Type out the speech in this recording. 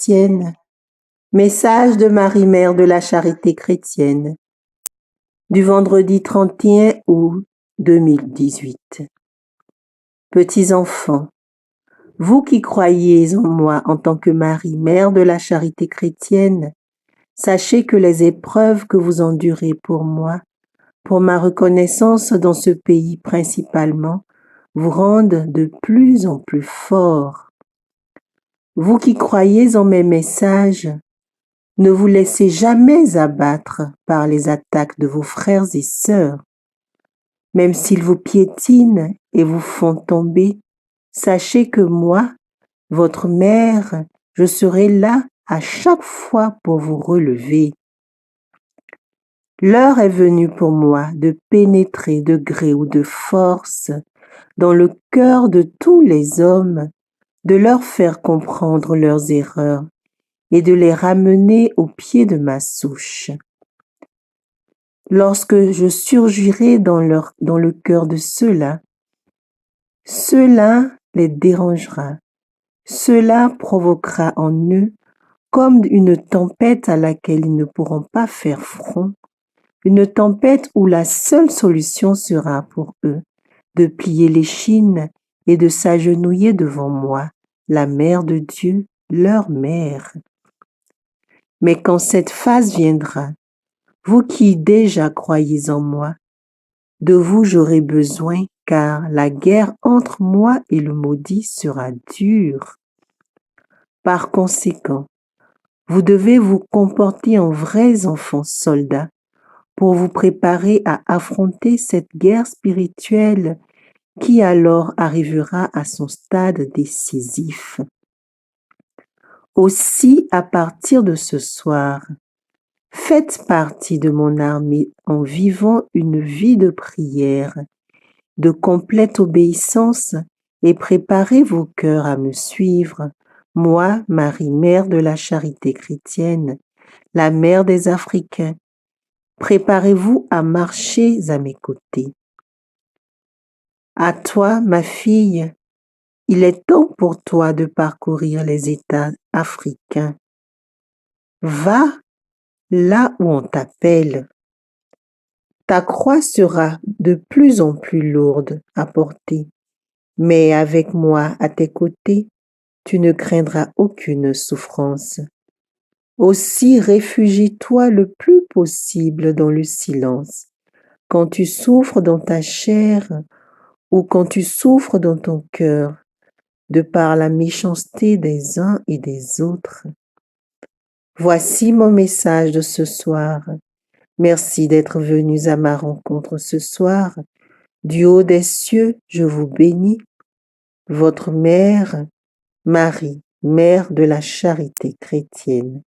chrétienne. Message de Marie, Mère de la Charité chrétienne, du vendredi 31 août 2018. Petits enfants, vous qui croyez en moi en tant que Marie, Mère de la Charité chrétienne, sachez que les épreuves que vous endurez pour moi, pour ma reconnaissance dans ce pays principalement, vous rendent de plus en plus forts. Vous qui croyez en mes messages, ne vous laissez jamais abattre par les attaques de vos frères et sœurs. Même s'ils vous piétinent et vous font tomber, sachez que moi, votre mère, je serai là à chaque fois pour vous relever. L'heure est venue pour moi de pénétrer de gré ou de force dans le cœur de tous les hommes, de leur faire comprendre leurs erreurs et de les ramener au pied de ma souche. Lorsque je surgirai dans le cœur de ceux-là, cela les dérangera, cela provoquera en eux comme une tempête à laquelle ils ne pourront pas faire front, une tempête où la seule solution sera pour eux de plier l'échine et de s'agenouiller devant moi, la Mère de Dieu, leur mère. Mais quand cette phase viendra, vous qui déjà croyez en moi, de vous j'aurai besoin, car la guerre entre moi et le maudit sera dure. Par conséquent, vous devez vous comporter en vrais enfants soldats pour vous préparer à affronter cette guerre spirituelle qui alors arrivera à son stade décisif. Aussi, à partir de ce soir, faites partie de mon armée en vivant une vie de prière, de complète obéissance et préparez vos cœurs à me suivre, moi, Marie, Mère de la Charité chrétienne, la mère des Africains. Préparez-vous à marcher à mes côtés. À toi, ma fille, il est temps pour toi de parcourir les États africains. Va là où on t'appelle. Ta croix sera de plus en plus lourde à porter, mais avec moi à tes côtés, tu ne craindras aucune souffrance. Aussi réfugie-toi le plus possible dans le silence. Quand tu souffres dans ta chair ou quand tu souffres dans ton cœur, de par la méchanceté des uns et des autres. Voici mon message de ce soir. Merci d'être venus à ma rencontre ce soir. Du haut des cieux, je vous bénis. Votre mère, Marie, Mère de la Charité chrétienne.